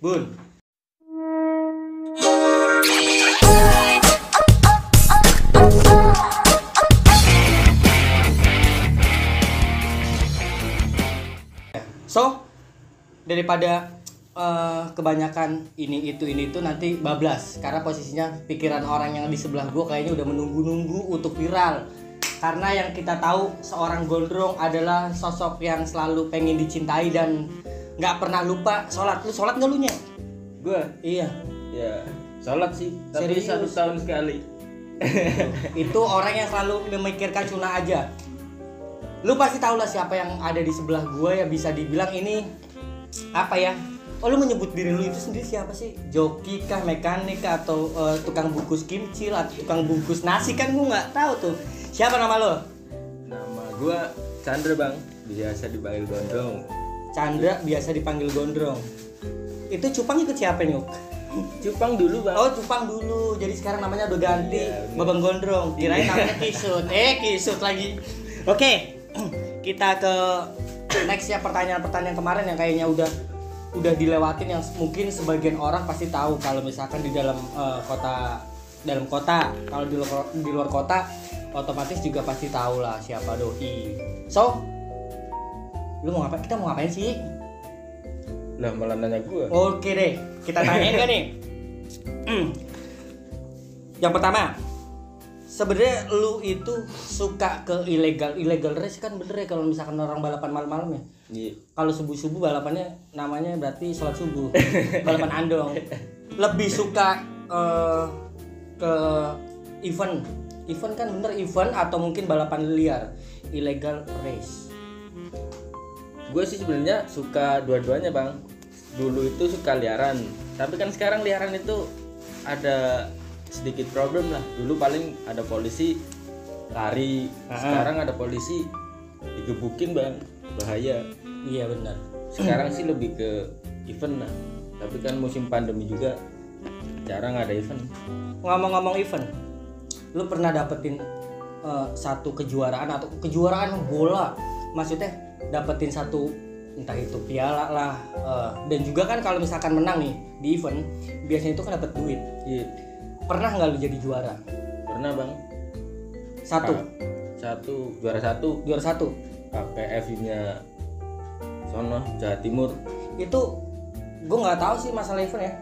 Bun. So, daripada kebanyakan ini itu nanti bablas karena posisinya pikiran orang yang di sebelah gue kayaknya udah menunggu-nunggu untuk viral. Karena yang kita tahu seorang Gondrong adalah sosok yang selalu pengen dicintai dan nggak pernah lupa sholat. Lu sholat nggak lu nya? Gue? Iya. Ya, sholat sih. Tapi Serius? 1 tahun sekali. Itu orang yang selalu memikirkan sunnah aja. Lu pasti tahu lah siapa yang ada di sebelah gue ya, bisa dibilang ini apa ya? Oh, lu menyebut diri lu itu sendiri siapa sih? Joki kah, mekanik kah, atau tukang bungkus kimcil atau tukang bungkus nasi, kan gue nggak tahu tuh. Siapa nama lo? Nama gue Chandra bang, biasa dipanggil Gondrong. Chandra, biasa dipanggil Gondrong. Itu Cupang ikut siapa Nyuk? Cupang dulu bang. Oh, Cupang dulu. Jadi sekarang namanya udah ganti, Iya, Babang Gondrong. Kirain namanya Kisut. Kisut lagi. Oke. Kita ke next ya, pertanyaan-pertanyaan kemarin yang kayaknya udah dilewatin, yang mungkin sebagian orang pasti tahu kalau misalkan di dalam kota, kalau di luar kota otomatis juga pasti tahu lah siapa doi. So, lu mau ngapain? Kita mau ngapain sih? Lah malah nanya gue. Oke deh, kita tanyain kan nih. Yang pertama, sebenarnya lu itu suka ke illegal race kan, bener ya kalau misalkan orang balapan malam-malam ya? Iya. Kalau subuh-subuh balapannya namanya berarti sholat subuh. Balapan andong. Lebih suka ke event kan, bener, event atau mungkin balapan liar, illegal race? Gue sih sebenarnya suka dua-duanya bang. Dulu itu suka liaran, tapi kan sekarang liaran itu ada sedikit problem lah. Dulu paling ada polisi lari, sekarang ada polisi digebukin bang, bahaya. Iya benar. Sekarang sih lebih ke event lah, tapi kan musim pandemi juga jarang ada event. Ngomong-ngomong event, lu pernah dapetin satu kejuaraan atau kejuaraan bola, maksudnya dapetin satu entah itu piala lah, dan juga kan kalau misalkan menang nih di event biasanya itu kan dapat duit. Iya. Pernah nggak lu jadi juara? Pernah bang. Juara satu pakai FI-nya sono Jawa Timur. Itu gue nggak tahu sih masalah event ya.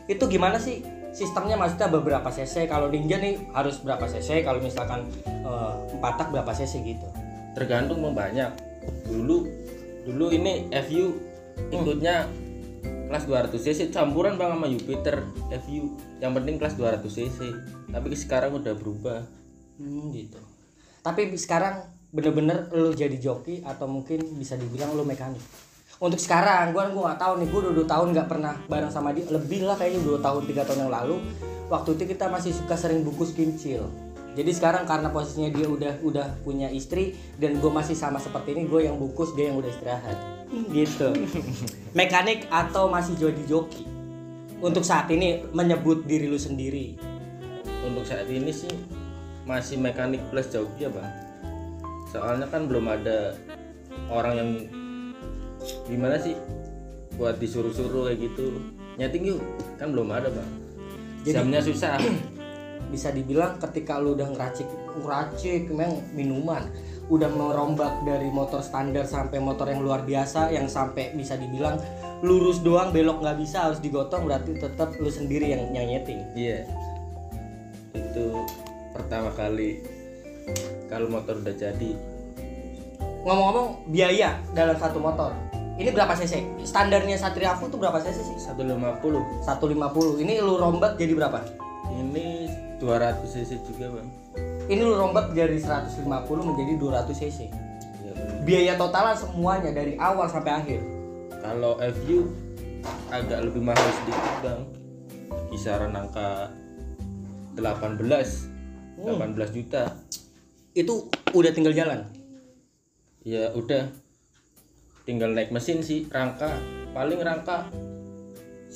Itu gimana sih sistemnya, maksudnya beberapa cc? Kalau ninja nih harus berapa cc, kalau misalkan 4 tak berapa cc gitu? Tergantung banyak. Dulu ini FU ikutnya kelas 200 cc campuran bang sama Jupiter FU. Yang penting kelas 200 cc. Tapi sekarang udah berubah. Gitu. Tapi sekarang bener-bener lu jadi joki atau mungkin bisa dibilang lu mekanik? Untuk sekarang gue nggak tahu nih, gue udah 2 tahun nggak pernah bareng sama dia, lebih lah kayaknya 2 tahun 3 tahun yang lalu. Waktu itu kita masih suka sering bungkus kimcil. Jadi sekarang karena posisinya dia udah punya istri dan gue masih sama seperti ini, gue yang bungkus, dia yang udah istirahat. Gitu. Mekanik atau masih jadi joki? Untuk saat ini menyebut diri lu sendiri. Untuk saat ini sih masih mekanik plus joki ya bang. Soalnya kan belum ada orang yang gimana sih buat disuruh-suruh kayak gitu, nyeting yuk, kan belum ada bang. Jadi, jamnya susah. Bisa dibilang ketika lu udah ngeracik memang minuman, udah merombak dari motor standar sampai motor yang luar biasa, yang sampai bisa dibilang lurus doang belok nggak bisa, harus digotong, berarti tetap lu sendiri yang nyeting. Iya. Itu pertama kali kalau motor udah jadi. Ngomong-ngomong biaya dalam satu motor, ini berapa cc? Standarnya Satria Fu tuh berapa cc sih? 150. 150. Ini lu rombak jadi berapa? Ini 200 cc juga bang. Ini lu rombak dari 150 menjadi 200 cc. Ya, biaya totalan semuanya dari awal sampai akhir. Kalau FU agak lebih mahal sedikit bang, kisaran angka 18 juta. Itu udah tinggal jalan? Ya udah, tinggal naik mesin sih. Paling rangka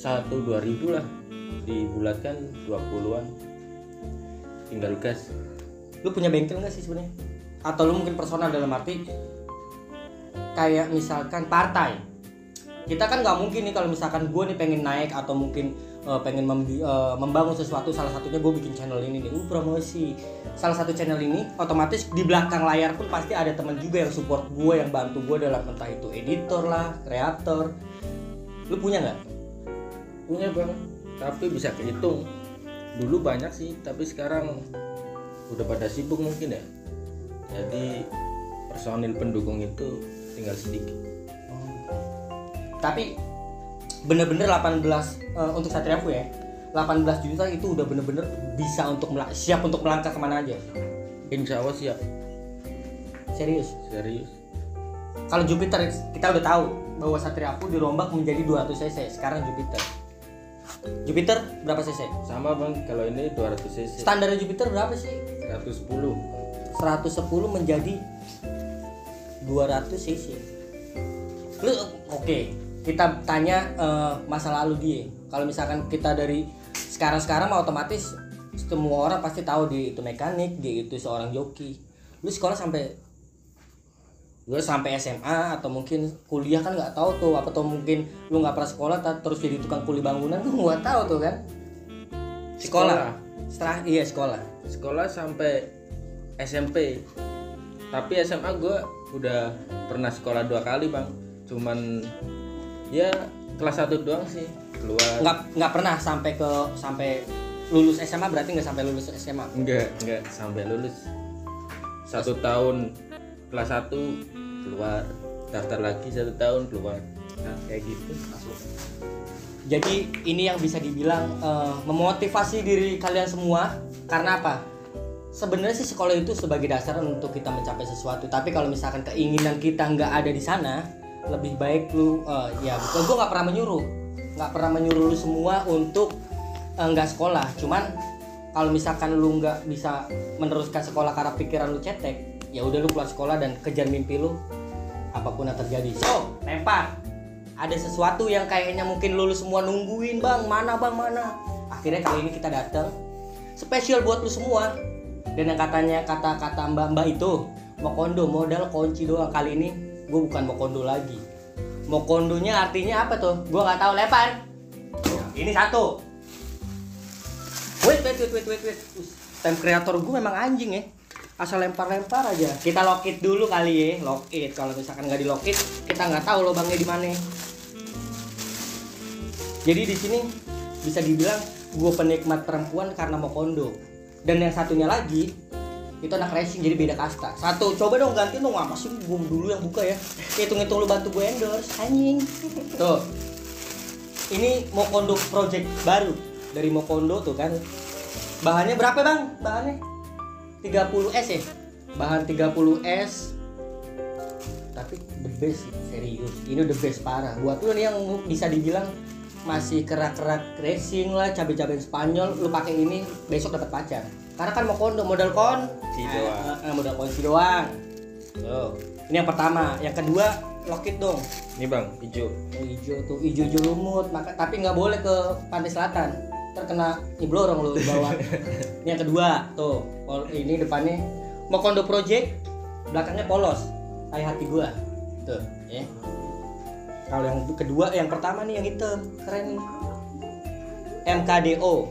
1-2 ribu lah, dibulatkan 20-an, tinggal gas. Lu punya bengkel nggak sih sebenarnya? Atau lu mungkin personal dalam arti kayak misalkan partai, kita kan nggak mungkin nih kalau misalkan gue nih pengen naik atau mungkin pengen membangun sesuatu, salah satunya gue bikin channel ini nih, promosi salah satu channel ini, otomatis di belakang layar pun pasti ada teman juga yang support gue, yang bantu gue dalam entah itu editor lah, kreator. Lu punya nggak? Punya bang, tapi bisa kehitung. Dulu banyak sih, tapi sekarang udah pada sibuk mungkin ya. Jadi personil pendukung itu tinggal sedikit. Tapi bener-bener 18 untuk Satria Fu ya, 18 juta itu udah bener-bener bisa untuk siap untuk melangkah kemana aja. Insya Allah siap. Serius. Kalau Jupiter kita udah tahu bahwa Satria Fu dirombak menjadi 200 cc. Sekarang Jupiter berapa cc? Sama bang, kalau ini 200 cc. Standar Jupiter berapa sih? 110 menjadi 200 cc. Lu oke, kita tanya masa lalu dia. Kalau misalkan kita dari sekarang mah otomatis semua orang pasti tahu dia itu mekanik, dia itu seorang joki. Lu sekolah sampai SMA atau mungkin kuliah kan nggak tahu tuh, atau mungkin lu nggak pernah sekolah terus jadi tukang kuli bangunan tuh nggak tahu tuh kan. Sekolah sampai SMP, tapi SMA gue udah pernah sekolah 2 kali bang, cuman ya kelas 1 doang sih keluar. Nggak pernah sampai lulus SMA, berarti nggak sampai lulus SMA? Enggak sampai lulus. 1 tahun kelas 1 keluar, daftar lagi 1 tahun keluar, nah kayak gitu. Jadi ini yang bisa dibilang memotivasi diri kalian semua. Karena apa? Sebenarnya sih sekolah itu sebagai dasar untuk kita mencapai sesuatu. Tapi kalau misalkan keinginan kita nggak ada di sana, lebih baik lu ya betul, gue nggak pernah menyuruh lu semua untuk nggak sekolah. Cuman kalau misalkan lu nggak bisa meneruskan sekolah karena pikiran lu cetek, ya udah lu keluar sekolah dan kejar mimpi lu, apapun yang terjadi. So lempar, ada sesuatu yang kayaknya mungkin lu semua nungguin, bang mana. Akhirnya kali ini kita datang spesial buat lu semua. Dan yang katanya kata mbak itu mokondo, modal kunci doang. Kali ini gue bukan mokondo lagi. Mokondonya artinya apa tuh? Gue nggak tahu. Lempar. Ini satu. Wait. Time creator gue memang anjing ya. Asal lempar aja. Kita lock it dulu kali ya. Lock it. Kalau misalkan nggak di lock it, kita nggak tahu lubangnya di mana. Jadi di sini bisa dibilang gue penikmat perempuan karena mokondo. Dan yang satunya lagi itu anak racing, jadi beda kasta. Satu, coba dong ganti dong, apa sih gue dulu yang buka ya. Hitung-hitung lu bantu gue endorse, anjing. Tuh. Ini Mokondo project baru dari Mokondo tuh kan. Bahannya berapa bang? Bahannya 30S ya. Bahan 30S. Tapi the best sih, serius. Ini the best parah. Buat lu nih yang bisa dibilang masih kerak-kerak racing lah, cabai-cabai Spanyol, lu pakai ini besok dapat pacar. Karena kan Mokondo modal kunci doang. Tuh. Ini yang pertama, yang kedua locket dong. Ini bang, hijau. Hijau tuh, hijau lumut. Tapi nggak boleh ke pantai selatan, terkena nyiblorong lu di bawah. Ini yang kedua, tuh. Ini depannya Mokondo Project, belakangnya polos, kayak hati gua. Tuh, ya. Kalau yang kedua, yang pertama nih yang hitam, keren nih. MKDO,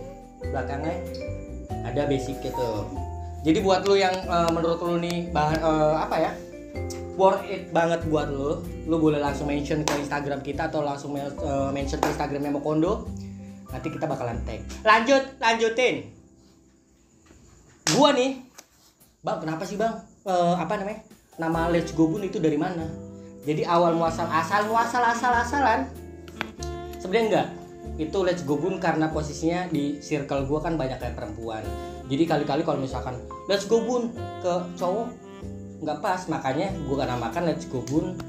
belakangnya ada basic gitu. Jadi buat lu yang menurut lu nih bahan worth it banget buat lu boleh langsung mention ke Instagram kita atau langsung mention ke Instagramnya Mokondo. Nanti kita bakalan tag. Lanjutin. Gua nih, bang, kenapa sih bang? Nama Let's Go Bun itu dari mana? Jadi awal muasal-asalan. Sebenarnya enggak. Itu Let's Go Bun karena posisinya di circle gua kan banyak kayak perempuan. Jadi kali-kali kalau misalkan Let's Go Bun ke cowok nggak pas, makanya gua namakan Let's Go Bun.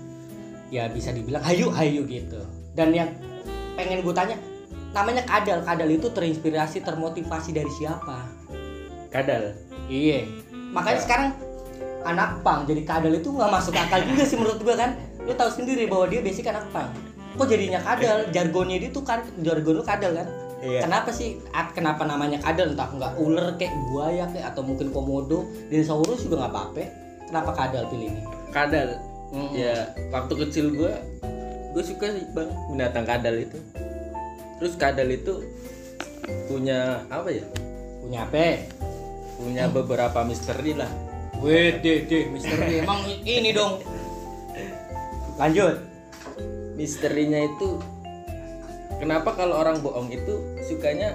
Ya bisa dibilang hayu gitu. Dan yang pengen gue tanya, namanya Kadal. Kadal itu terinspirasi, termotivasi dari siapa? Kadal. Iya. Makanya sekarang anak pang jadi Kadal itu nggak masuk akal juga sih menurut gua kan. Lu tahu sendiri bahwa dia basic anak pang. Kok jadinya Kadal? Jargonnya dia tuh kan, jargon lu Kadal kan? Iya. Kenapa sih? Kenapa namanya Kadal? Entah nggak ular kayak buaya kayak atau mungkin komodo, dinosaurus juga nggak apa-apa. Kenapa Kadal pilih ini? Kadal. Ya waktu kecil gue gue suka sih bang binatang kadal itu. Terus kadal itu punya apa ya? Punya apa? Punya beberapa misteri lah. Wih, deh, misteri emang ini dong. Lanjut. Misterinya itu kenapa kalau orang bohong itu sukanya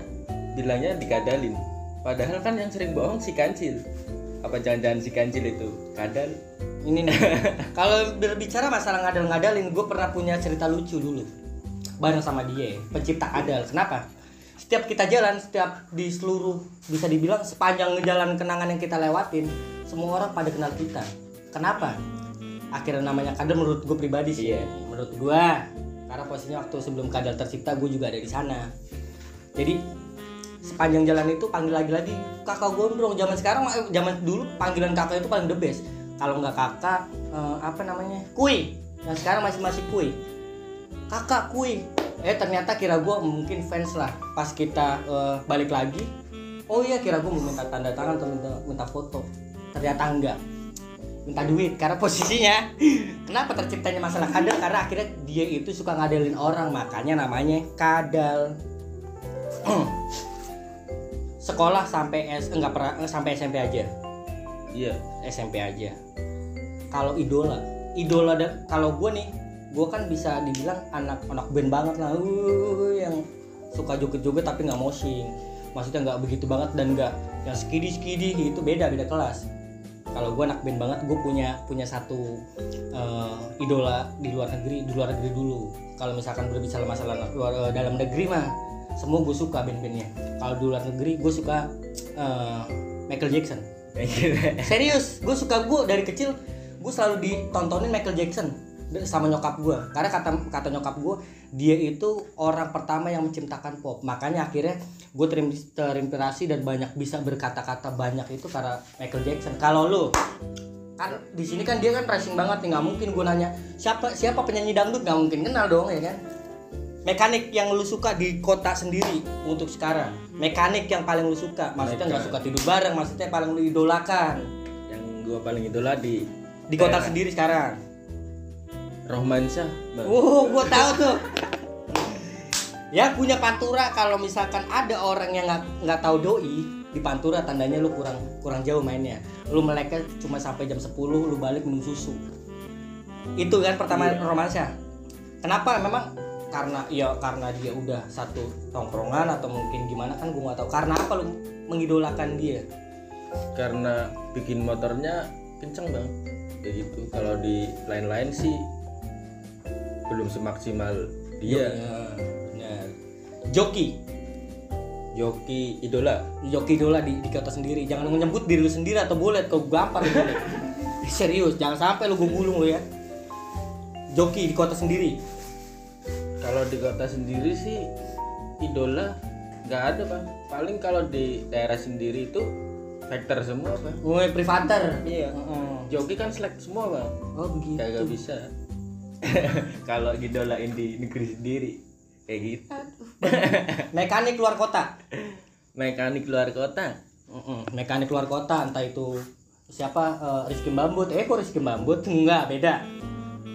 bilangnya dikadalin? Padahal kan yang sering bohong si kancil. Apa jangan-jangan si kancil itu kadal? Ini nih. Kalau berbicara masalah ngadal-ngadalin, gue pernah punya cerita lucu dulu. Bareng sama dia, pencipta kadal. Kenapa? Setiap kita jalan, setiap di seluruh bisa dibilang sepanjang jalan kenangan yang kita lewatin, semua orang pada kenal kita. Kenapa? Akhirnya namanya kadal menurut gue pribadi sih. Iya. Menurut gue, karena posisinya waktu sebelum kadal tercipta, gue juga ada di sana. Jadi sepanjang jalan itu panggil lagi kakak gondrong. Zaman dulu panggilan kakak itu paling the best. Kalau nggak kakak, apa namanya? Kui. Yang sekarang masih kui. Kakak kui. Ternyata kira gue mungkin fans lah. Pas kita balik lagi, oh iya kira gue mau minta tanda tangan atau minta foto. Ternyata enggak. Minta duit karena posisinya. Kenapa terciptanya masalah kadal? Karena akhirnya dia itu suka ngadelin orang, makanya namanya kadal. Sekolah sampai sampai SMP aja. Iya. SMP aja. Kalau idola dan kalau gue nih, gue kan bisa dibilang anak band banget lah, yang suka joget-joget tapi nggak moshing. Maksudnya nggak begitu banget dan nggak yang skidi itu beda kelas. Kalau gue anak band banget, gue punya satu idola di luar negeri dulu. Kalau misalkan berbicara masalah dalam negeri mah, semua gue suka band-bandnya. Kalau di luar negeri gue suka Michael Jackson. Serius, gue dari kecil gue selalu ditontonin Michael Jackson sama nyokap gue. Karena kata nyokap gue, dia itu orang pertama yang menciptakan pop. Makanya akhirnya gue terinspirasi dan banyak bisa berkata-kata banyak itu karena Michael Jackson. Kalau lu kan di sini kan dia kan racing banget nih, nggak mungkin gue nanya siapa penyanyi dangdut, nggak mungkin kenal dong ya kan. Mekanik yang lu suka di kota sendiri untuk sekarang, mekanik yang paling lu suka, maksudnya nggak suka tidur bareng, maksudnya paling lu idolakan. Yang gue paling idola di kota sendiri sekarang. Rohmansyah. Gue tahu tuh. Ya punya Pantura. Kalau misalkan ada orang yang nggak tahu doi di Pantura, tandanya lu kurang jauh mainnya. Lu meleknya cuma sampai jam 10, lu balik minum susu. Itu kan pertama Rohmansyah. Kenapa? Memang karena dia udah satu tongkrongan atau mungkin gimana kan gue nggak tahu. Karena apa lu mengidolakan dia? Karena bikin motornya kenceng bang, kayak gitu. Kalau di lain-lain sih belum semaksimal dia. Benar. Joki idola di kota sendiri. Jangan menyebut diri lu sendiri atau boleh kau gampar boleh. Serius, jangan sampai lu gue gulung lu ya. Joki di kota sendiri. Kalau di kota sendiri sih idola nggak ada bang. Paling kalau di daerah sendiri itu factor semua bang. Privater. Iya. Joki kan selek semua bang. Oh begitu. Kagak bisa. Kalau idolain di negeri sendiri kayak gitu. Mekanik luar kota. Mekanik luar kota Entah itu siapa, Rizky Bambut. Kok Rizky Bambut? Enggak, beda.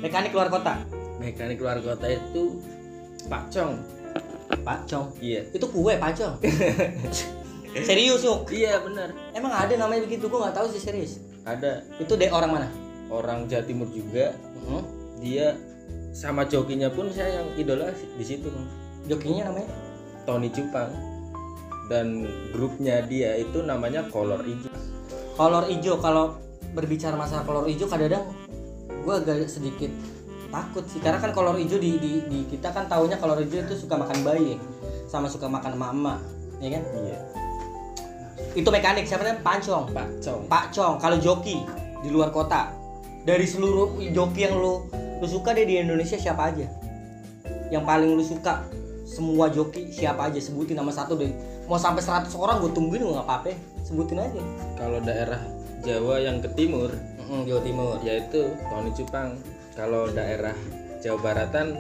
Mekanik luar kota itu Pak Cong. Iya. Itu kue Pak Cong. Serius Yuk? Iya benar. Emang ada namanya begitu? Gue nggak tahu sih, serius. Ada. Itu orang mana? Orang Jawa Timur juga. Dia sama jokinya pun saya yang idola di situ bang. Jokinya namanya Tony Cupang. Dan grupnya dia itu namanya Kolor Ijo. Kalau berbicara masalah kolor hijau, kadang-kadang gue agak sedikit takut sih, karena kan kolor hijau di kita kan taunya kolor hijau itu suka makan bayi sama suka makan emak-emak, ya kan? Iya. Itu mekanik siapa namanya? Pak Cong. Kalau joki di luar kota, dari seluruh joki yang lu suka deh di Indonesia siapa aja? Yang paling lu suka semua joki siapa aja? Sebutin nama satu deh. Mau sampai 100 orang gue tungguin gue nggak apa-apa. Sebutin aja. Kalau daerah Jawa yang ke timur, Jawa Timur, yaitu Tony Cupang. Kalau daerah Jawa Baratan,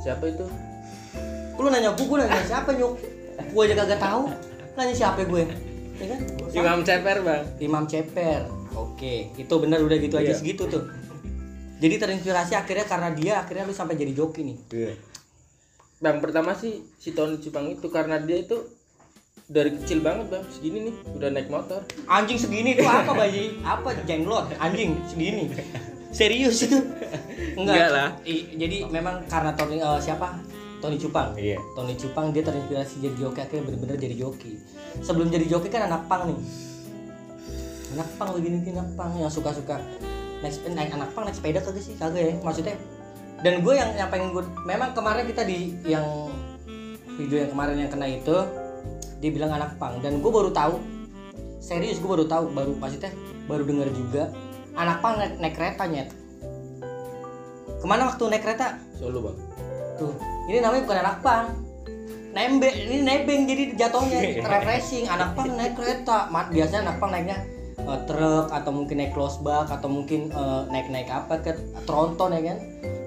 siapa itu? Lu nanya gue nanya siapa Nyuk? Gue aja kagak tahu. Nanya siapa gue? Ya kan? Imam Ceper bang. Imam Ceper. Oke. Oke, itu benar udah gitu aja Iya. segitu tuh. Jadi terinspirasi akhirnya karena dia akhirnya lu sampai jadi joki nih. Iya. Bang, pertama sih si Tony Cupang itu karena dia itu dari kecil banget bang, segini nih udah naik motor. Anjing segini tuh apa bayi? Apa jenglot? Anjing segini. Serius itu? Enggak lah. Jadi memang karena Tony siapa? Tony Cupang. Iya. Tony Cupang dia terinspirasi jadi joki akhirnya bener-bener jadi joki. Sebelum jadi joki kan anak pang nih. Anak pang begini anak pang yang suka-suka naik anak pang naik sepeda kagak sih? Kagak ya maksudnya. Dan gue yang pengen gue memang kemarin kita di yang video yang kemarin yang kena itu dia bilang anak pang dan gue baru tahu serius gue baru tahu maksudnya baru dengar juga anak pang naik kereta nyet. Kemana waktu naik kereta? Solo bang. Tuh, ini namanya bukan anak pang. Ini nebeng jadi jatuhnya refreshing. Anak pang naik kereta. Biasanya anak pang naiknya truk atau mungkin naik losbak atau mungkin naik apa ke tronton ya kan.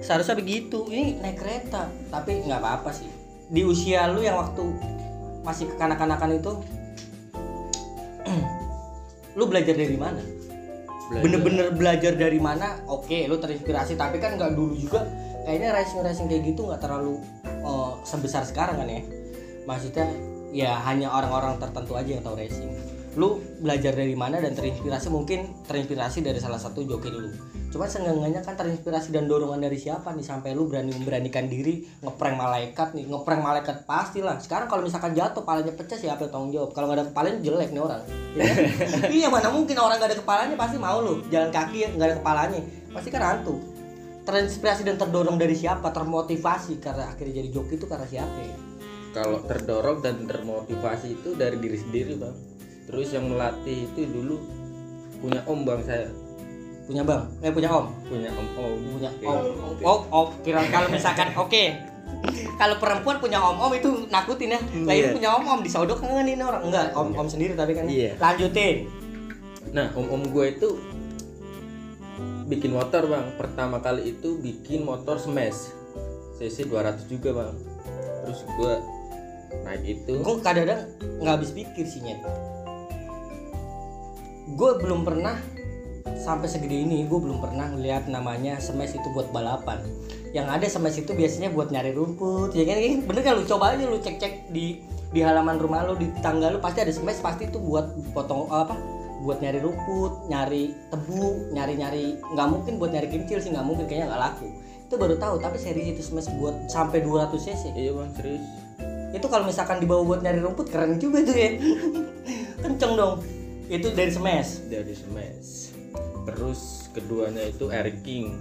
Seharusnya begitu. Ini naik kereta. Tapi nggak apa-apa sih. Di usia lu yang waktu masih kekanak-kanakan itu lu belajar dari mana? Bener-bener belajar dari mana? Oke, lu terinspirasi tapi kan nggak dulu juga kayaknya racing kayak gitu nggak terlalu sebesar sekarang kan ya. Maksudnya ya hanya orang-orang tertentu aja yang tahu racing. Lu belajar dari mana dan terinspirasi dari salah satu joki dulu. Cuma seenggaknya kan terinspirasi dan dorongan dari siapa nih sampai lu memberanikan diri ngeprank malaikat nih. Ngeprank malaikat pastilah. Sekarang kalau misalkan jatuh palanya pecah siapa yang tanggung jawab? Kalau nggak ada kepalanya jelek nih orang. Ya kan? Iya mana mungkin orang nggak ada kepalanya pasti mau lu jalan kaki ya nggak ada kepalanya pasti kan hantu. Terinspirasi dan terdorong dari siapa? Termotivasi karena akhirnya jadi joki itu karena siapa ya? Kalau terdorong dan termotivasi itu dari diri sendiri bang. Terus yang melatih itu dulu punya om bang saya. Punya bang? Punya om? Punya om. Punya om. Kira kalau misalkan oke. Kalau perempuan punya om itu nakutin ya. Lah ini punya om disodok kan ini orang. Enggak, om sendiri tapi kan. Iya. Lanjutin. Nah, om gue itu bikin motor bang. Pertama kali itu bikin motor smash cc 200 juga bang. Terus gue naik itu. Gue kadang-kadang nggak habis pikir sih nyet. Gue belum pernah sampai segede ini gue belum pernah ngeliat namanya smash itu buat balapan. Yang ada smash itu biasanya buat nyari rumput ya kan, bener kan? Lu coba aja lu cek di halaman rumah lu, di tangga lu pasti ada smash, pasti itu buat potong buat nyari rumput, nyari tebu, nyari nggak mungkin buat nyari kincil sih, nggak mungkin, kayaknya nggak laku. Itu baru tahu, tapi serius itu smash buat sampai 200 cc. Iya bang, serius. Itu kalau misalkan dibawa buat nyari rumput keren juga tuh ya. Kenceng dong. Itu dari smash. Dari smash. Terus keduanya itu Eric King,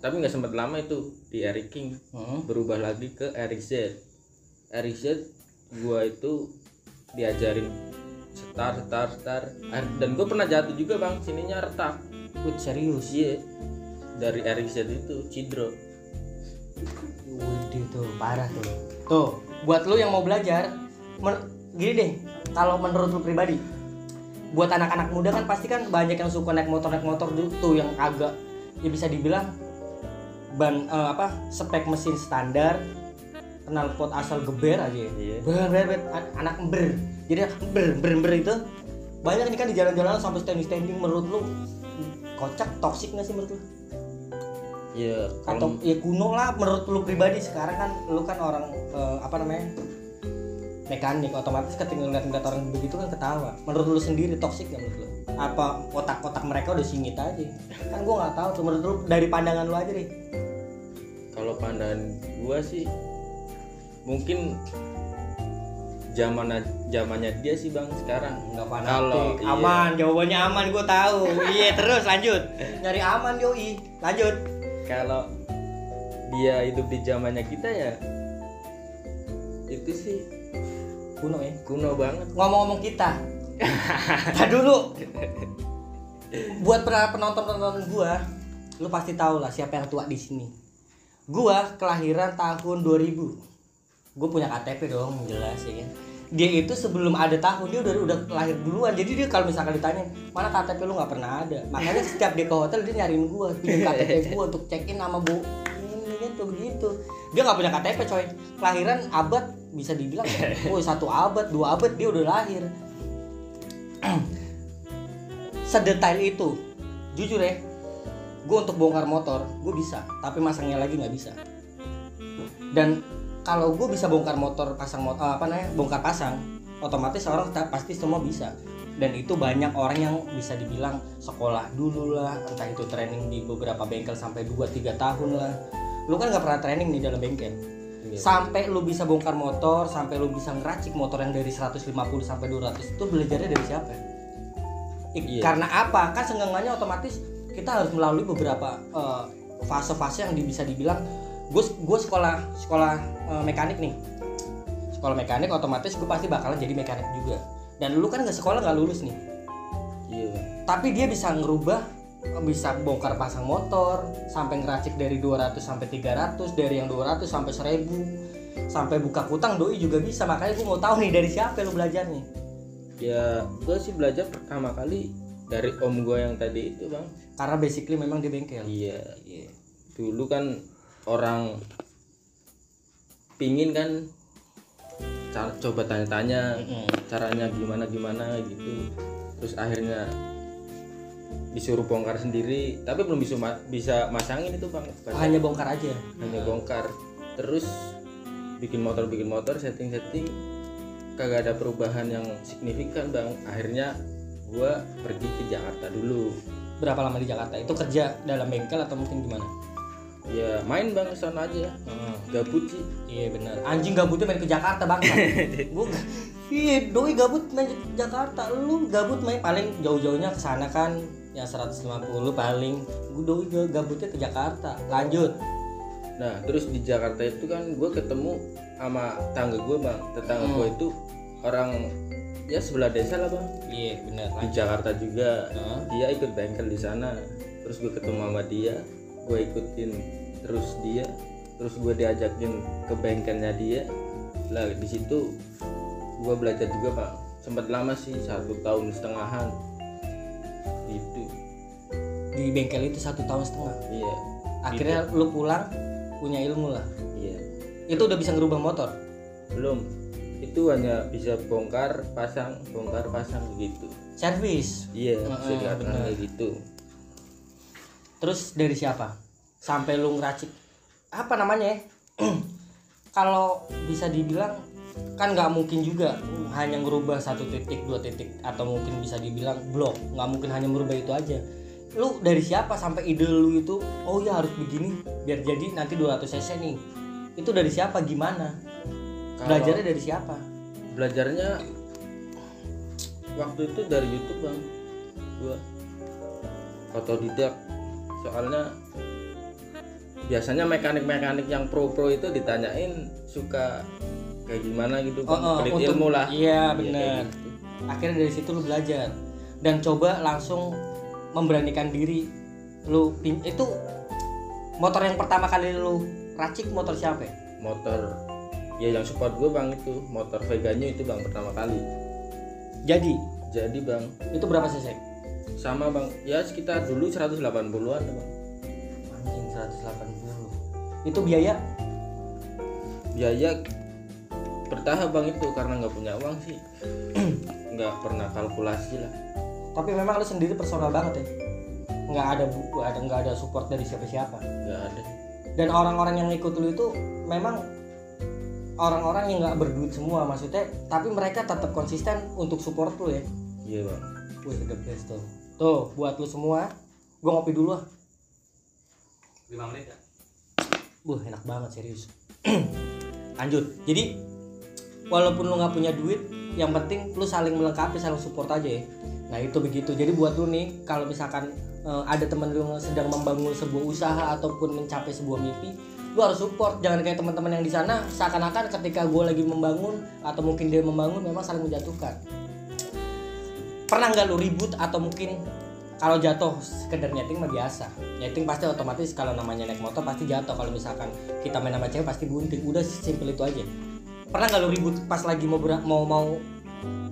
tapi nggak sempat lama itu di Eric King. Berubah lagi ke Eric Z. Gua itu diajarin start dan gue pernah jatuh juga bang, sininya retak. Serius? Iya, dari Eric Z itu cidro. Waduh tuh parah tuh. Tuh buat lu yang mau belajar gini deh, kalau menurut lu pribadi, buat anak-anak muda kan pasti kan banyak yang suka naik motor tuh yang agak ya bisa dibilang spek mesin standar, knalpot asal geber aja ya. Iya. Ber anak ber. Jadi ber itu banyak nih kan di jalan-jalan sampai standing. Menurut lu kocak, toksik nggak sih menurut lu? Ya Atau ya kuno lah menurut lu pribadi. Sekarang kan lu kan orang mekanik, otomatis ketika ngeliat orang begitu kan ketawa. Menurut lu sendiri toksik nggak menurut lu? Apa otak mereka udah singit aja? Kan gua nggak tahu tuh, menurut lu dari pandangan lu aja deh. Kalau pandangan gua sih mungkin zamannya dia sih bang sekarang. Nggak fanatik. Aman, iya. Jawabannya aman, gue tahu. Iya, terus lanjut. Nyari aman yoi. Lanjut. Kalau dia hidup di zamannya kita ya itu sih kuno ya. Kuno banget. Ngomong-ngomong kita. Tadi dulu. Buat penonton gua, lu pasti tahu lah siapa yang tua di sini. Gua kelahiran tahun 2000. Gue punya KTP dong, jelas ya kan. Dia itu sebelum ada tahun dia udah lahir duluan. Jadi dia kalau misalkan ditanya mana KTP lu nggak pernah ada. Makanya setiap dia ke hotel dia nyariin gue, pinjam KTP gue untuk check in sama bu ini gitu begitu. Dia nggak punya KTP coy. Kelahiran abad bisa dibilang, oh 1 abad 2 abad dia udah lahir. sedetail itu. Jujur ya, gue untuk bongkar motor gue bisa, tapi masangnya lagi nggak bisa. Dan kalau gue bisa bongkar motor bongkar pasang, otomatis orang pasti semua bisa. Dan itu banyak orang yang bisa dibilang sekolah dulu lah, entah itu training di beberapa bengkel sampai 2-3 tahun lah. Lu kan nggak pernah training nih dalam bengkel. Sampai lu bisa bongkar motor, sampai lu bisa ngeracik motor yang dari 150 sampai 200, itu belajarnya dari siapa? Karena apa? Kan senggangannya otomatis kita harus melalui beberapa fase-fase yang bisa dibilang gue sekolah mekanik nih. Sekolah mekanik otomatis gue pasti bakalan jadi mekanik juga. Dan lu kan nggak sekolah nggak lulus nih. Iya. Tapi dia bisa ngerubah, bisa bongkar pasang motor sampai ngeracik dari 200 sampai 300, dari yang 200 sampai 1000, sampai buka kutang doi juga bisa. Makanya gue mau tahu nih dari siapa lu belajarnya. Ya gue sih belajar pertama kali dari om gue yang tadi itu bang. Karena basically memang di bengkel. Iya. Dulu kan orang pingin kan coba tanya-tanya caranya gimana gitu. Terus akhirnya disuruh bongkar sendiri, tapi belum bisa masangin itu bang. Hanya bongkar aja. Hanya bongkar. Terus bikin motor setting kagak ada perubahan yang signifikan bang. Akhirnya gua pergi ke Jakarta dulu. Berapa lama di Jakarta? Itu kerja dalam bengkel atau mungkin gimana? Ya main bang, kesana aja. Gabut sih. Iya benar. Anjing gabutnya main ke Jakarta bang. Iya, doi gabut main ke Jakarta. Lu gabut main paling jauh-jauhnya ke sana kan ya 150 paling. Doi gabutnya ke Jakarta. Lanjut. Nah terus di Jakarta itu kan gue ketemu sama tetangga gue bang. Tetangga gue itu orang ya sebelah desa lah bang. Iya benar. Di Jakarta juga. Dia ikut bengkel di sana. Terus gue ketemu sama dia, gue ikutin terus dia, terus gue diajakin ke bengkelnya dia. Lah di situ gue belajar juga bang. Sempat lama sih, 1,5 tahun gitu. Di bengkel itu 1,5 tahun. Iya. Akhirnya gitu. lu pulang punya ilmu lah. Iya. Itu udah bisa ngerubah motor? Belum. Itu hanya bisa bongkar pasang gitu. Servis. Iya, bisa dikatakan kayak gitu. Terus dari siapa? Sampai lu ngeracik apa namanya ya? Kalau bisa dibilang kan nggak mungkin juga hanya ngerubah 1 titik 2 titik, atau mungkin bisa dibilang blok, nggak mungkin hanya merubah itu aja. Lu dari siapa sampai ide lu itu oh ya harus begini biar jadi nanti 200 cc nih? Itu dari siapa, gimana? Belajarnya dari siapa? Belajarnya waktu itu dari YouTube bang. Gua otodidak. Soalnya biasanya mekanik yang pro itu ditanyain suka kayak gimana gitu bang. Pelit ilmu lah. Iya benar. Gitu. Akhirnya dari situ lu belajar dan coba langsung memberanikan diri. Lu itu motor yang pertama kali lu racik motor siapa? Motor ya yang support gue bang, itu motor Vega-nya itu bang pertama kali. Jadi bang. Itu berapa cc? Sama bang, ya sekitar dulu 180-an bang. Anjing 180. Itu biaya bertahap bang itu, karena nggak punya uang sih. Nggak pernah kalkulasi lah. Tapi memang lu sendiri personal banget ya. Nggak ada support dari siapa-siapa. Nggak ada. Dan orang-orang yang ikut lu itu memang orang-orang yang nggak berduit semua maksudnya, tapi mereka tetap konsisten untuk support lu ya. Iya bang. Wih the best tuh. Tuh buat lu semua, gua ngopi dulu ah. 5 menit ya. Enak banget serius. Lanjut. Jadi walaupun lu nggak punya duit, yang penting lu saling melengkapi, saling support aja ya. Nah itu begitu. Jadi buat lu nih, kalau misalkan ada teman lu yang sedang membangun sebuah usaha ataupun mencapai sebuah mimpi, lu harus support. Jangan kayak teman-teman yang di sana seakan-akan ketika gue lagi membangun atau mungkin dia membangun memang saling menjatuhkan. Pernah nggak lu ribut atau mungkin kalau jatuh sekedar nyeting mah biasa. Nyeting pasti otomatis, kalau namanya naik motor pasti jatuh. Kalau misalkan kita main sama cewek pasti bunting. Udah simpel itu aja. Pernah nggak lu ribut pas lagi mau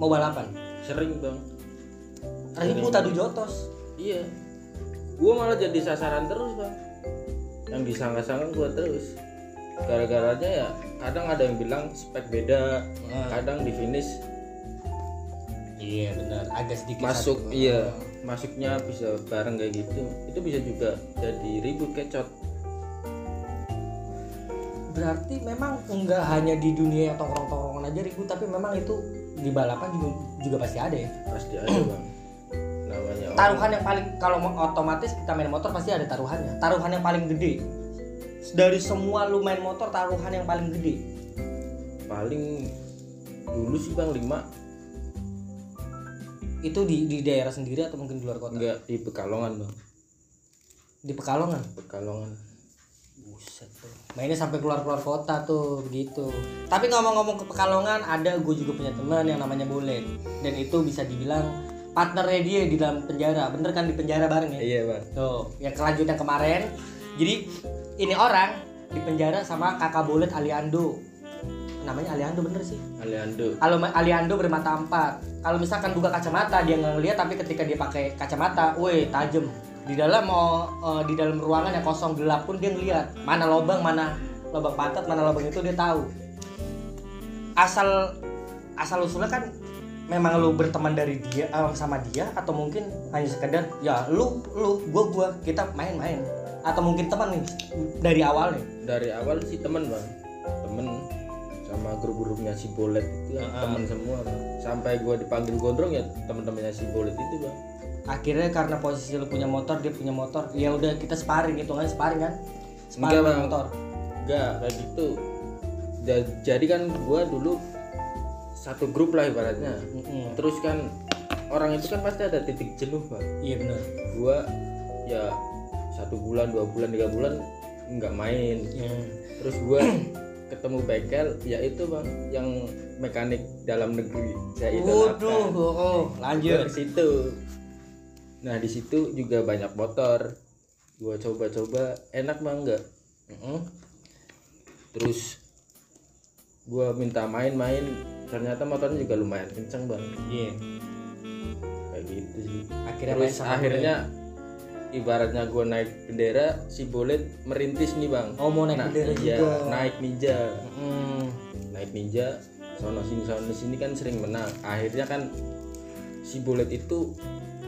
balapan? Sering bang. Ribut adu jotos. Iya. Gue malah jadi sasaran terus bang. Yang disangka-sangka gue terus. Gara-garanya ya kadang ada yang bilang spek beda, kadang di finish Iya benar, agak sedikit masuk satu. iya masuknya bisa bareng kayak gitu, itu bisa juga jadi ribut kecot. Berarti memang enggak hanya di dunia tongkrong-tongkrongan aja ribut, tapi memang itu di balapan juga pasti ada ya. Pasti ada bang, namanya Taruhan yang paling, kalau otomatis kita main motor pasti ada taruhannya. Taruhan yang paling gede dari semua lu main motor, taruhan yang paling gede paling dulu sih bang 5. itu di daerah sendiri atau mungkin di luar kota? Enggak, di Pekalongan bang. Di Pekalongan. Buset Tuh. Mainnya sampai keluar kota tuh begitu. Tapi ngomong-ngomong ke Pekalongan, ada gue juga punya teman yang namanya Bolet, dan itu bisa dibilang partnernya dia di dalam penjara. Bener kan, di penjara bareng ya? Iya bang. Tuh, yang kelanjutan kemarin. Jadi ini orang di penjara sama kakak Bolet Aliando. Namanya Aliando bener sih. Aliando bermata 4. Kalau misalkan buka kacamata dia nggak ngeliat, tapi ketika dia pakai kacamata, woi tajem. Di dalam di dalam ruangan yang kosong gelap pun dia ngeliat mana lubang pantat, mana lubang itu dia tahu. Asal usulnya kan memang lu berteman dari dia sama dia, atau mungkin hanya sekedar ya lu gua kita main-main, atau mungkin teman nih dari awal nih. Dari awal sih teman bang, temen sama grup-grupnya si Bolet itu ya, teman semua bang. Sampai gua dipanggil gondrong ya teman-temannya si Bolet itu bang. Akhirnya karena posisi lu punya motor, dia punya motor, ya udah kita sparring gitu kan, sparring Enggak bang, motor. Enggak kayak gitu. Jadi kan gua dulu satu grup lah ibaratnya. Terus kan orang itu kan pasti ada titik jenuh bang. Iya benar. Gua ya 1 bulan, 2 bulan, 3 bulan nggak main. Terus gua ketemu bengkel ya itu bang, yang mekanik dalam negeri. Saya itu lanjut ke situ. Nah di situ juga banyak motor, gua coba-coba, enak bang enggak. Terus gua minta main-main, ternyata motornya juga lumayan kenceng bang. Iya. Kayak gitu sih. Terus akhirnya ibaratnya gua naik bendera, si Bolet merintis nih bang. Oh mau naik bendera juga. Naik ninja. Naik ninja, sono sini kan sering menang. Akhirnya kan si Bolet itu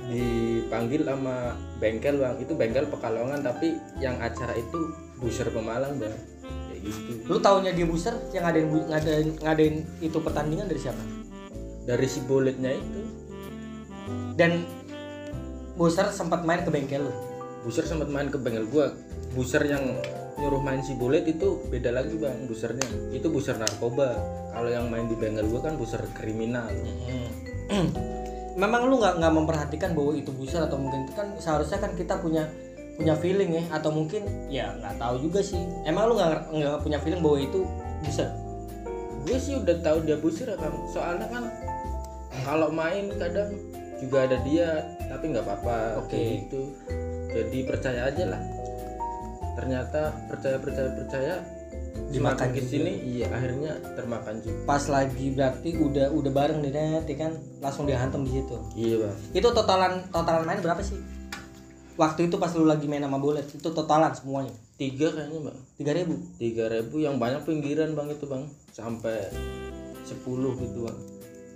dipanggil sama bengkel bang, itu bengkel Pekalongan tapi yang acara itu Buser Pemalang bang, kayak gitu. Lu taunya dia Buser yang ngadain itu pertandingan dari siapa? Dari si Boletnya itu. Dan Buser sempat main ke bengkel lu? Buser sempat main ke bengkel gua. Buser yang nyuruh main si Bolet itu beda lagi bang, busernya itu buser narkoba. Kalau yang main di bengkel gua kan buser kriminal. Memang lu nggak memperhatikan bahwa itu buser, atau mungkin kan seharusnya kan kita punya feeling ya, atau mungkin ya nggak tahu juga sih. Emang lu nggak punya feeling bahwa itu buser? Gue sih udah tahu dia buser ya bang, soalnya kan kalau main kadang juga ada dia, tapi nggak apa-apa. Oke. Gitu. Jadi percaya aja lah. Ternyata percaya dimakan ke juga. Sini iya akhirnya termakan juga. Pas lagi berarti udah bareng nih net kan, langsung dihantam di situ. Iya bang. Itu totalan main berapa sih waktu itu pas lu lagi main sama Bolet? Itu totalan semuanya 3 kayaknya bang. 3.000 yang banyak pinggiran bang, itu bang sampai 10 gitu bang.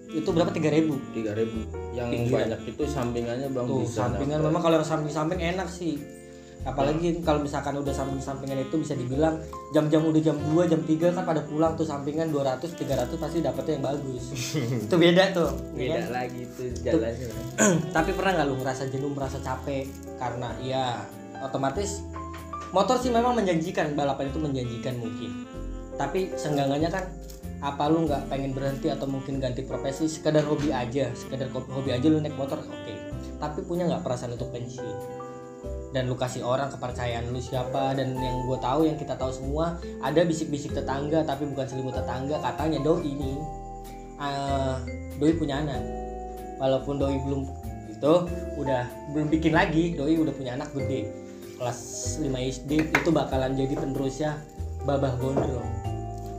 Itu berapa? 3.000 yang pinggiran. banyak itu sampingannya bang. Tuh sampingan memang kalau yang samping enak sih, apalagi kalau misalkan udah sampingan itu bisa dibilang jam-jam udah jam 2 jam 3 kan pada pulang tuh, sampingan 200-300 pasti dapetnya yang bagus. Itu beda tuh, beda kan? Lagi tuh jalannya. Tapi pernah nggak lu ngerasa jenuh, merasa capek? Karena ya otomatis motor sih memang menjanjikan, balapan itu menjanjikan mungkin, tapi senggangannya kan apa lu nggak pengen berhenti atau mungkin ganti profesi, sekedar hobi aja lu naik motor, oke. Tapi punya nggak perasaan untuk pensiun? Dan lu kasih orang kepercayaan lu siapa? Dan yang gue tahu, yang kita tahu semua, ada bisik-bisik tetangga, tapi bukan selimut tetangga, katanya Doi ini Doi punya anak. Walaupun Doi belum bikin lagi, Doi udah punya anak gede kelas 5 SD, itu bakalan jadi penerusnya Babah Gondrong.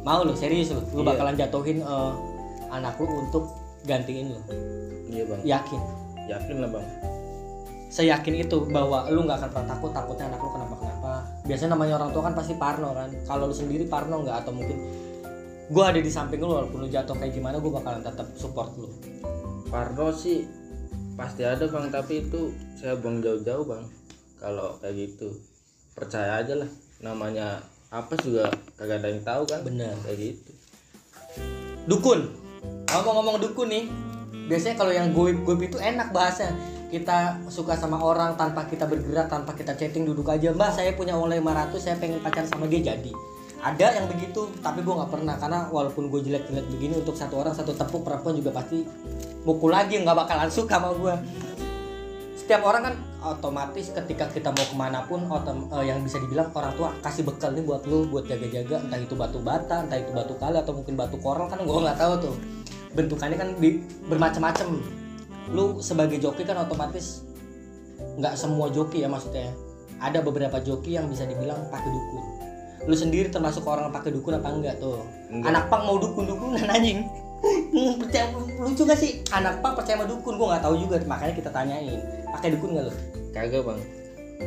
Mau lu serius lu bakalan jatuhin anak lu untuk gantiin lu? Iya bang. Yakin lah bang. Seyakin itu bahwa lu nggak akan pernah takutnya anak lu kenapa. Biasanya namanya orang tua kan pasti parno kan. Kalau lu sendiri parno nggak? Atau mungkin gue ada di samping lu, walaupun lu jatuh kayak gimana gue bakalan tetap support lu? Parno sih pasti ada bang, tapi itu saya buang jauh-jauh bang. Kalau kayak gitu percaya aja lah, namanya apa juga kagak ada yang tahu kan. Bener. Kayak gitu. Dukun. Ngomong-ngomong dukun nih, biasanya kalau yang goib itu enak bahasa. Kita suka sama orang tanpa kita bergerak, tanpa kita chatting, duduk aja, mbak saya punya uang 500, saya pengen pacaran sama dia, jadi. Ada yang begitu, tapi gue nggak pernah, karena walaupun gue jelek-jelek begini, untuk satu orang satu tepuk perempuan juga pasti mukul lagi, nggak bakalan suka sama gue. Setiap orang kan otomatis ketika kita mau kemana pun yang bisa dibilang orang tua kasih bekal nih buat lu, buat jaga-jaga, entah itu batu bata, entah itu batu kali, atau mungkin batu koral, kan gue nggak tahu tuh bentukannya kan bermacam-macam. Lu sebagai joki kan otomatis nggak semua joki ya, maksudnya ada beberapa joki yang bisa dibilang pakai dukun. Lu sendiri termasuk orang yang pakai dukun apa enggak tuh? Enggak. Anak pang mau dukun-dukunan anjing. Percaya, lucu gak sih anak pang percaya sama dukun? Gua nggak tahu juga, makanya kita tanyain pakai dukun nggak lu? Kagak bang.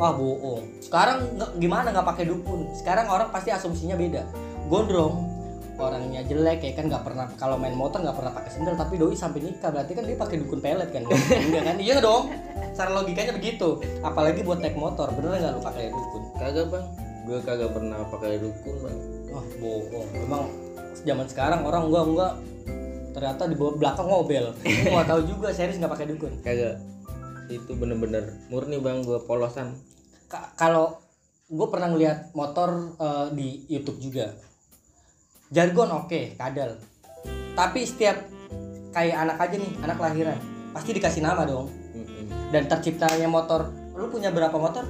Wah bohong. Sekarang gimana nggak pakai dukun? Sekarang orang pasti asumsinya beda. Gondrong, orangnya jelek ya kan, nggak pernah, kalau main motor nggak pernah pakai sendal, tapi doi sampai nikah, berarti kan dia pakai dukun pelet kan? Enggak kan? Iya dong. Secara logikanya begitu. Apalagi buat naik motor, bener nggak lu pakai dukun? Kagak bang, gue kagak pernah pakai dukun bang. Wah bohong. Emang zaman sekarang orang enggak ternyata di belakang ngobel. Gua nggak tahu juga, serius nggak pakai dukun. Kagak. Itu bener-bener murni bang, gue polosan. Kalau gue pernah ngeliat motor di YouTube juga. Jargon oke, kadal. Tapi setiap kayak anak aja nih, anak lahiran, pasti dikasih nama dong. Dan terciptanya motor, lu punya berapa motor?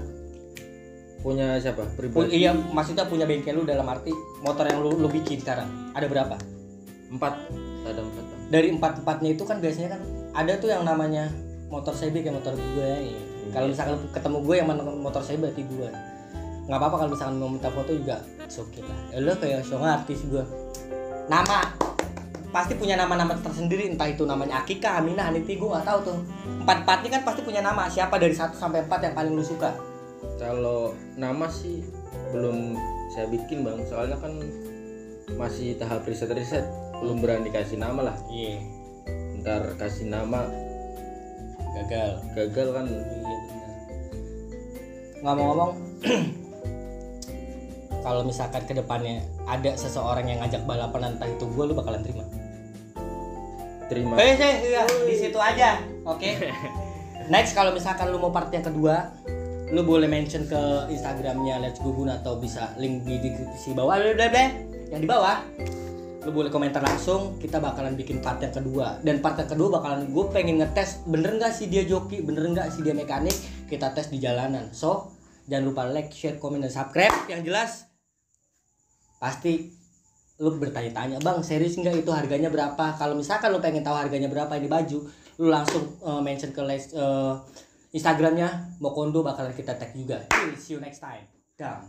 Punya siapa? Pribadi? Iya, maksudnya punya bengkel lu, dalam arti motor yang lu bikin sekarang. Ada berapa? 4. Ada 4 bang. Dari 4-4-nya itu kan biasanya kan ada tuh yang namanya motor saya kayak motor gue ya. Kalau misalkan ketemu gue yang motor saya berarti gue. Nggak apa-apa kalau misalkan mau minta foto juga oke lah. Lo kayak song artis gue. Nama pasti punya nama-nama tersendiri, entah itu namanya Akika, Aminah, Aniti, gue nggak tahu tuh. 4-4 ini kan pasti punya nama. Siapa dari 1 sampai 4 yang paling lu suka? Kalau nama sih belum saya bikin bang, soalnya kan masih tahap riset, belum berani kasih nama lah. Iya. Ntar kasih nama Gagal. kan. Iya benar. Ngomong-ngomong, kalau misalkan kedepannya ada seseorang yang ngajak balapan, entah itu gue, lu bakalan terima? Terima. Iya, di situ aja. Oke. Next, kalau misalkan lu mau part yang kedua, lu boleh mention ke Instagramnya Let's Go Gun, atau bisa link di deskripsi bawah, yang di bawah. Lu boleh komentar langsung, kita bakalan bikin part yang kedua. Dan part yang kedua bakalan gue pengen ngetes bener nggak sih dia joki, bener nggak sih dia mekanik. Kita tes di jalanan. So jangan lupa like, share, komen, dan subscribe. Yang jelas pasti lu bertanya-tanya, bang serius nggak itu harganya berapa? Kalau misalkan lu pengen tahu harganya berapa ini baju, lu langsung mention ke Instagramnya Mokondo, bakalan kita tag juga. See you next time. Dah.